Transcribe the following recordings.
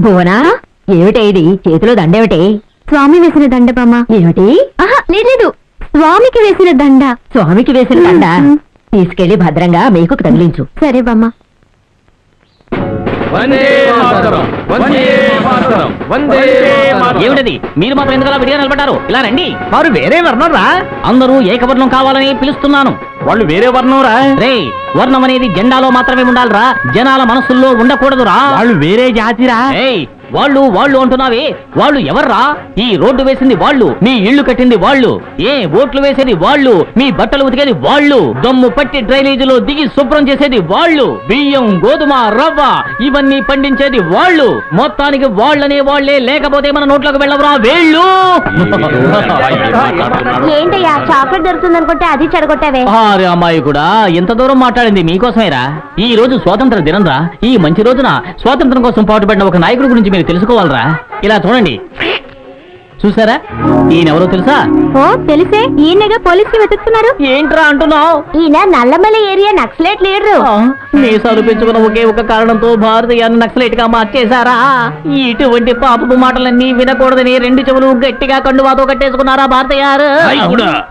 భువనా, ఏమిటే ఇది? చేతిలో దండేమిటి? స్వామి వేసిన దండ బామ్మ. ఏమిటి? లేదు, స్వామికి వేసిన దండ. స్వామికి వేసిన దండ తీసుకెళ్లి భద్రంగా మేకుకు తగిలించు. సరే బామ్మ. ఏమిటది? మీరు మాత్రం ఎందుకు విడిగా నిలబడ్డారు? ఇలా రండి. వారు వేరే వర్ణం రా. అందరూ ఏకవర్ణం కావాలని పిలుస్తున్నాను. వాళ్ళు వేరే వర్ణం రా. రే, వర్ణం అనేది జెండాలో మాత్రమే ఉండాలిరా, జనాల మనసుల్లో ఉండకూడదురా. వాళ్ళు వేరే జాతిరా. వాళ్ళు వాళ్ళు అంటున్నావే, వాళ్ళు ఎవర్రా? ఈ రోడ్డు వేసింది వాళ్ళు, మీ ఇళ్లు కట్టింది వాళ్ళు, ఓట్లు వేసేది వాళ్ళు, మీ బట్టలు ఉతికేది వాళ్ళు, దమ్ము పట్టి డ్రైనేజీలో దిగి శుభ్రం చేసేది వాళ్ళు, బియ్యం గోధుమ రవ్వ ఇవన్నీ పండించేది వాళ్ళు. మొత్తానికి వాళ్ళనే వాళ్లే, లేకపోతే మన నోట్లోకి వెళ్ళవరా వేళ్ళు. ఏంటయ్యా, చాక్లెట్ దొరుకుతుంది అనుకుంటే అది చెడగొట్టావే. అరే అమ్మాయి కూడా ఎంత దూరం మాట్లాడింది మీకోసమేరా. ఈ రోజు స్వాతంత్ర దినం రా. ఈ మంచి రోజున స్వాతంత్రం కోసం పాటుపడిన ఒక నాయకుడి గురించి మీరు తెలుసుకోవాలరా. ఇలా చూడండి, చూసారా? ఈయనెవరో తెలుసా? ఓ తెలిసే, ఈయనగా పోలీసులు వెతుకుతున్నారు. ఏంట్రా అంటున్నావు? ఈయన నల్లమల్లి ఏరియా నక్సలైట్ లీడరు. మీసాలు పెంచుకున్న ఒకే ఒక కారణంతో భారతీయాన్ని నక్సలైట్ గా మార్చేశారా? ఇటువంటి పాపపు మాటలన్నీ వినకూడదని రెండు చెవులు గట్టిగా కండువాతో కట్టేసుకున్నారా భారతీయారు?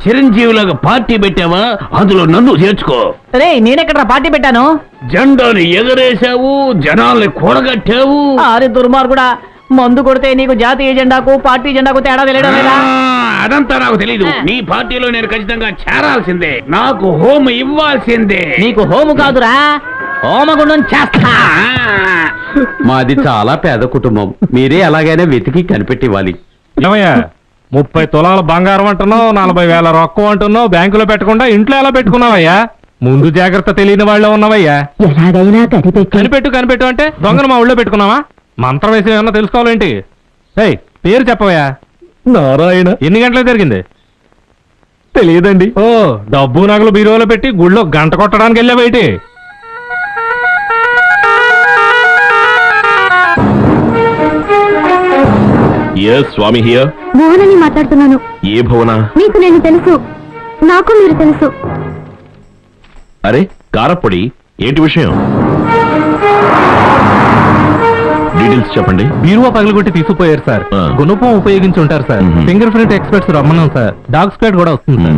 చిరంజీవులాగా పార్టీ పెట్టావా? అందులో నన్ను చేర్చుకో. రే, నేనెక్కడ పార్టీ పెట్టాను? జెండాని ఎగరేశావు, జనాల్ని కూడగట్టావు. అరే దుర్మార్గుడా, మందు కొడితే నీకు జాతీయ జెండాకు పార్టీ జెండాకు తేడా తెలియడం లేదా? అదంతా నాకు తెలీదు. నీ పార్టీలో నేను ఖచ్చితంగా చేరాల్సిందే. నాకు హోమ్ ఇవ్వాల్సిందే. నీకు హోము కాదురా, హోమగుండం చేస్తా. మాది చాలా పేద కుటుంబం. మీరే ఎలాగైనా వెతికి కనిపెట్టివ్వాలి. 30 తులాల బంగారం అంటున్నావు, 40,000 రొక్కం అంటున్నావు, బ్యాంకులో పెట్టకుండా ఇంట్లో ఎలా పెట్టుకున్నావయ్యా? ముందు జాగ్రత్త తెలియని వాళ్ళే ఉన్నావయ్యా. ఎలాగైనా కనిపెట్టు అంటే దొంగను మా ఊళ్ళో పెట్టుకున్నావా? మంత్రం వేసి ఏమన్నా తెలుసుకోవాలేంటి? పేరు చెప్పవయ్యా. నారాయణ. ఎన్ని గంటలకు జరిగింది? తెలియదండి. ఓ, డబ్బు నగలు బీరువాలో పెట్టి గుళ్ళో గంట కొట్టడానికి వెళ్ళావేటి? స్వామి హియర్. భువనని మాట్లాడుతున్నాను. ఏ భువన? మీకు నేను తెలుసు, నాకు మీరు తెలుసు. అరే కారప్పొడి, ఏంటి విషయం? డీటెయిల్స్ చెప్పండి. బీరువా పగలగొట్టి తీసుకుపోయారు సార్. గుణపం ఉపయోగించి ఉంటారు సార్. ఫింగర్ ప్రింట్ ఎక్స్పర్ట్స్ రమ్మన్నాం సార్. డాగ్ స్క్వాడ్ కూడా వస్తుంది సార్.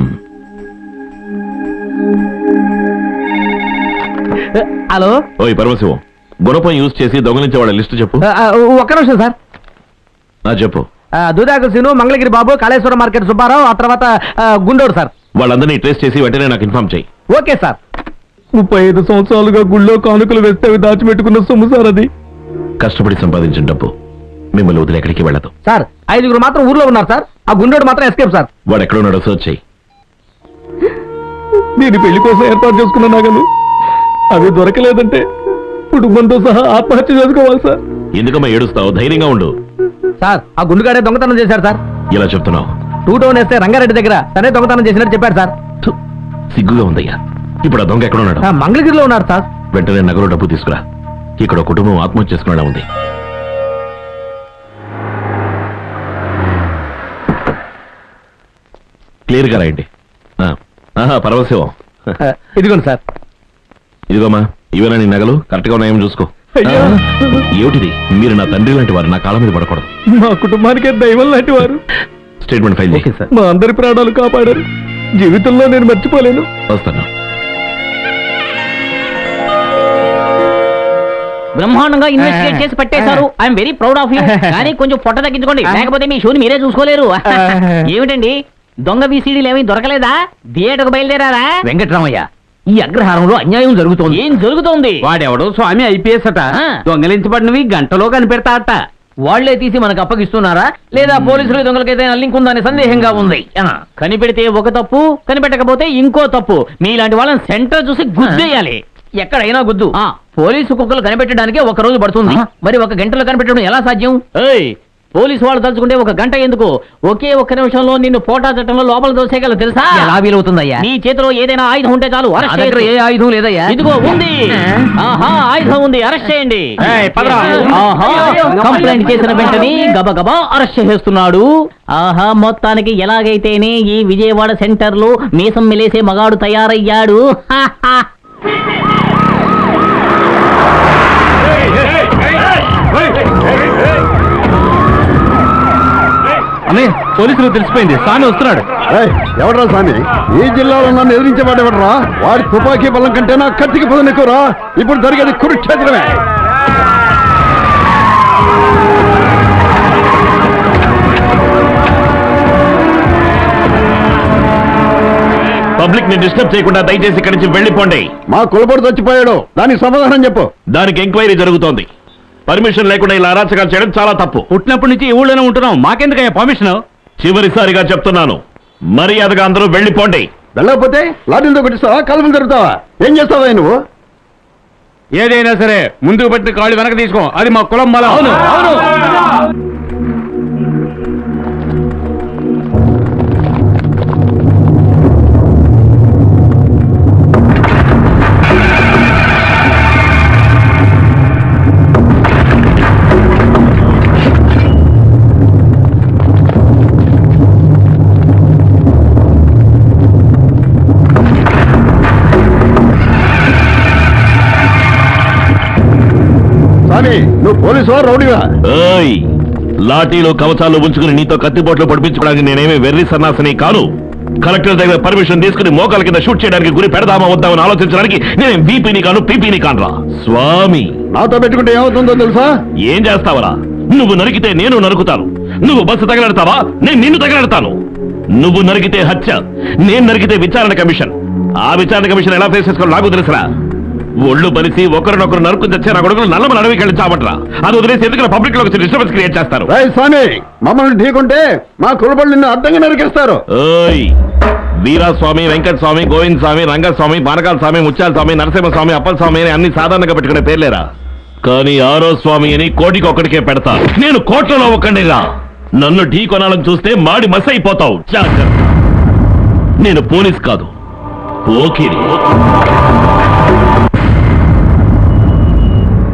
హలో. ఓయ్ పరమశివం, గుణపం యూజ్ చేసి దొంగలించే వాళ్ళ లిస్టు చెప్పు. ఒక్క నిమిషం సార్. చెప్పు. దూదాకు సీను, మంగళగిరి బాబు, కాళేశ్వరం మార్కెట్ సుబ్బారావు, ఆ తర్వాత గుండోడు సార్. వాళ్ళందరినీ ట్రేస్ చేసి వెంటనే నాకు ఇన్ఫార్మ్ చేయి. Okay sir. 35 సంవత్సరాలుగా గుళ్ళో కానుకలు వేస్తే అవి దాచిపెట్టుకున్న సొమ్ము సార్ అది. కష్టపడి సంపాదించిన డబ్బు మిమ్మల్ని వదిలి ఎక్కడికి వెళ్ళదు సార్. 5 మాత్రం ఊర్లో ఉన్నారు సార్. ఆ గుండోడు మాత్రం ఎస్కేప్ సార్. వాడు ఎక్కడ ఉన్నాడో సర్చ్ చేయి. దీని పెళ్లి కోసం ఏర్పాటు చేసుకున్న నగలు అవి దొరకలేదంటే కుటుంబంతో సహా ఆత్మహత్య చేసుకోవాలి సార్. ఎందుకమ్మా ఏడుస్తావు? ధైర్యంగా ఉండు. సార్, ఆ గుండుగాడే దొంగతనం చేశారు సార్. ఇలా చెప్తున్నావు? 2 టౌన్ వేస్తే రంగారెడ్డి దగ్గర తనే దొంగతనం చేసినట్టు చెప్పారు సార్. సిగ్గుగా ఉందయ్యా. ఇప్పుడు ఆ దొంగ ఎక్కడ ఉన్నాడు? మంగళగిరిలో ఉన్నారు సార్. వెంటనే నగలు డబ్బు తీసుకురా. ఇక్కడ కుటుంబం ఆత్మహత్య చేసుకునేలా ఉంది. క్లియర్ గా రాయండి. పరమశివం, ఇదిగోండి సార్. ఇదిగోమ్మా, ఇవేనా నీ నగలు? కరెక్ట్ గా ఉన్నాయేమో చూసుకో. ఏమిటిది? మీరు నా తండ్రి లాంటి వారు, నా కాళ్ళ మీద పడకూడదు. మా కుటుంబానికే దైవం లాంటి వారు. స్టేట్మెంట్ ఫైల్ చేయి. మా అందరి ప్రాణాలు కాపాడారు. జీవితంలో నేను మర్చిపోలేను. వస్తాను. బ్రహ్మాండంగా ఇన్వెస్టిగేట్ చేసి పట్టేశారు. I'm very proud of you. కానీ కొంచెం పొట్ట తగ్గించుకోండి, లేకపోతే మీ షోని మీరే చూసుకోలేరు. ఏమిటండి, దొంగ వీసీడీలు ఏమీ దొరకలేదా? థియేటర్కు బయలుదేరారా? వెంకటరామయ్య, ఈ అగ్రహారంలో అన్యాయం జరుగుతోంది. ఏం జరుగుతోంది? వాడెవడో స్వామి ఐపీఎస్ అట. దొంగలించబడినవి గంటలో కనిపెడతాట. వాళ్లే తీసి మనకు అప్పగిస్తున్నారా, లేదా పోలీసులు దొంగలకైతే లింక్ ఉందనే సందేహంగా ఉంది. కనిపెడితే ఒక తప్పు, కనిపెట్టకపోతే ఇంకో తప్పు. మీలాంటి వాళ్ళని సెంటర్ చూసి గుద్దేయాలి. ఎక్కడైనా గుద్దు. పోలీసు కుక్కలు కనిపెట్టడానికి 1 రోజు పడుతుంది. మరి 1 గంటలో కనిపెట్టడం ఎలా సాధ్యం? పోలీసు వాళ్ళు తలుచుకుంటే 1 గంట ఎందుకు, ఒకే 1 నిమిషంలో నిన్ను పోటా చట్టంలో లోపల దోసేయగల తెలుసా? ఎలా వీలవుతుందయ్యా? నీ చేతిలో ఏదైనా ఆయుధం ఉంటే చాలు. ఏ ఆయుధం లేదయ్యా? ఇదిగో ఉంది. ఆయుధం ఉంది, అరెస్ట్ చేయండి. కంప్లైంట్ చేసిన వెంటనే గబగబా అరెస్ట్ చేస్తున్నాడు. మొత్తానికి ఎలాగైతేనే ఈ విజయవాడ సెంటర్ లో మీసం మిలేసే మగాడు తయారయ్యాడు. అన్నయ్య పోలీసులు తెలిసిపోయింది స్వామి వస్తున్నాడు. ఎవడరా స్వామి? ఈ జిల్లాలో నన్ను ఎదిరించేవాడు ఎవడరా? వాడి తుపాకీ బలం కంటే నా కత్తికి పదును ఎక్కువరా. ఇప్పుడు జరిగేది కురుక్షేత్రమే. పబ్లిక్ ని డిస్టర్బ్ చేయకుండా దయచేసి ఇక్కడి నుంచి వెళ్ళిపోండి. మా కులబడి చచ్చిపోయాడు, దానికి సమాధానం చెప్పు. దానికి ఎంక్వైరీ జరుగుతోంది. పర్మిషన్ లేకుండా ఇలా అరాచకాలు చేయడం చాలా తప్పు. పుట్టినప్పటి నుంచి ఈ ఊళ్ళోనే ఉంటున్నాం, మాకెందుకయ్యా పర్మిషన్? చివరిసారిగా చెప్తున్నాను, మర్యాదగా అందరూ వెళ్ళిపోండి. వెళ్ళకపోతే లాఠీలతో కొట్టిస్తావా, కలుపులు జరుగుతావా? ఏం చేస్తావా నువ్వు? ఏదైనా సరే ముందుకు పట్టిన కాళ్ళు వెనక తీసుకో, అది మా కులం బలం. అవును అవును. స్వామి, నువ్వు పోలీసు రౌడీవా? ఏయ్, లాఠీలు కవచాలు ఉంచుకుని నీతో కత్తిపోట్లు పడిపించుకోవడానికి నేనేమి వెర్రి సన్నాసిని కాను. కలెక్టర్ దగ్గర పర్మిషన్ తీసుకుని మోకాల కింద షూట్ చేయడానికి గురి పెడదామా వద్దామని ఆలోచించడానికి నేను వీపీని కాను, పీపీని కానురా. స్వామి, నాతో పెట్టుకుంటే ఏమవుతుందో తెలుసా? ఏం చేస్తావరా? నువ్వు నరికితే నేను నరుకుతాను. నువ్వు బస్సు తగలడతావా? నేను నిన్ను తగలడతాను. నువ్వు నరికితే హత్య, నేను నరికితే విచారణ కమిషన్. ఆ విచారణ కమిషన్ ఎలా ఫేస్ చేసుకోవాలో నాకు తెలుసురా. ఒళ్ళు బలిసి ఒకరినొకరు నరుకు తెచ్చే నా కొడుకులు నల్లమని అడవికి వెళ్ళి చావట్రా. అది వదిలేసి ఎందుకు పబ్లిక్ లో వచ్చి డిస్టర్బెన్స్ క్రియేట్ చేస్తారు? స్వామి, మమ్మల్ని ఢీకుంటే మా కులబడి నిన్ను అడ్డంగా నరికేస్తారు. ఓయ్, వీరాస్వామి, వెంకట స్వామి, గోవింద్ స్వామి, రంగస్వామి, పానకాల స్వామి, ముత్యాల స్వామి, నరసింహ స్వామి, అప్పల స్వామి అని అన్ని సాధారణంగా పెట్టుకునే పేర్లేరా? కానీ ఆరో స్వామి అని కోటికి ఒక్కడికే పెడతా. నేను కోట్లలో ఒక్కడిరా. నన్ను ఢీ కొనాలని చూస్తే మాడి మస్ అయిపోతావు. జాగ్రత్త. నేను పోలీస్ కాదు, పోకిరి.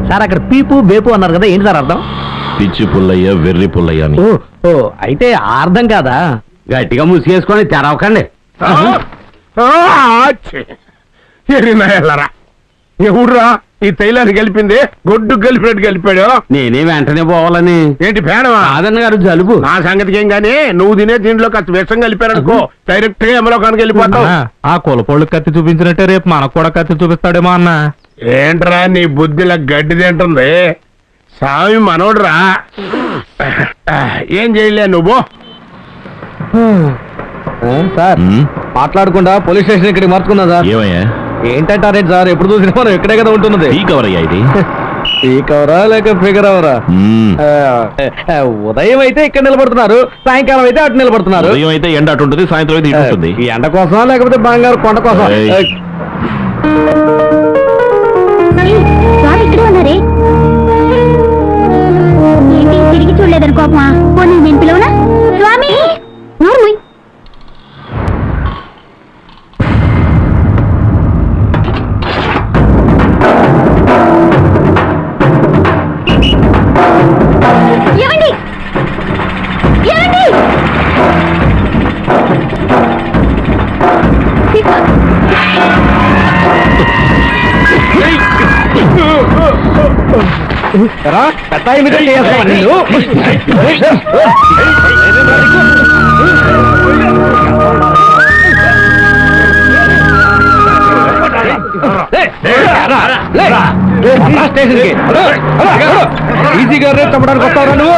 సార్ అక్కడ పీపు బేపు అన్నారు కదా, ఏంటి సార్ అర్థం? పిచ్చి పుల్లయ్య, వెర్రి పుల్లయ్య అని. ఓ అయితే అర్థం కాదా? గట్టిగా ముసుగేసుకొని తెరవకండి. ఎరినాయలరా, ఎవడురా ఈ తైలాన్ని గెలిపింది? గొడ్డు గెలిపినట్టు గెలిపాడు. నేనే వెంటనే పోవాలని. ఏంటి పేడవా? కాదన్న గారు జలుబు. నా సంగతికి ఏం గానీ నువ్వు తినే దీంట్లో కాస్త విషం కలిపారనుకో, డైరెక్ట్ గా ఎమలో కనుక వెళ్ళిపోతావు. ఆ కులపోళ్ళు కత్తి చూపించినట్టే రేపు మనకు కూడా కత్తి చూపిస్తాడేమో అన్న. ఏంట్రా నీ బుద్ధిలా గడ్డి తింటుంది? స్వామి మనోడురా, ఏం చేయలే నువ్వు. సార్ ఉమ్, మాట్లాడకుండా పోలీస్ స్టేషన్ ఇక్కడికి మార్చుకున్నా సార్. ఏమయ్యా? ఏంటంటారేంటి సార్, ఎప్పుడు చూసినా మనం ఇక్కడే కదా ఉంటున్నది. ఈ కవర్ అయ్యా ఇది? పీక్ అవరా లేక ఫిగర్ అవరా? ఉమ్, ఉదయం అయితే ఇక్కడ నిలబడుతున్నారు, సాయంకాలం అయితే అటు నిలబడుతున్నారు. ఉదయం అయితే ఎండ అటు ఉంటుంది, సాయంత్రం అయితే ఇటు ఉంటుంది. ఈ ఎండ కోసమా లేకపోతే బంగారు కొండ కోసం? ఏయ్. స్వామి ఇక్కడే ఉన్నారే. ఏంటి తిరిగి చూడలేదని కోపమా? పోనీ నేను పిలవనా? స్వామి నోరు మూయ్. ఏమండి? ఏమండి? ఈజీగా రేపు చంపడానికి వస్తావురా నువ్వు?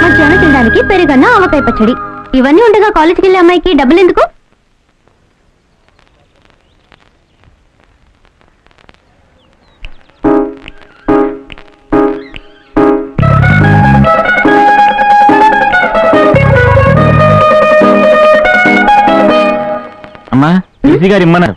మధ్యాహ్నం తినడానికి పెరుగన్న ఆవకాయ పచ్చడి ఇవన్నీ ఉండగా కాలేజీకి వెళ్ళే అమ్మాయికి డబ్బులు ఎందుకు? అమ్మా ఈజీ గారు ఇమ్మన్నారు.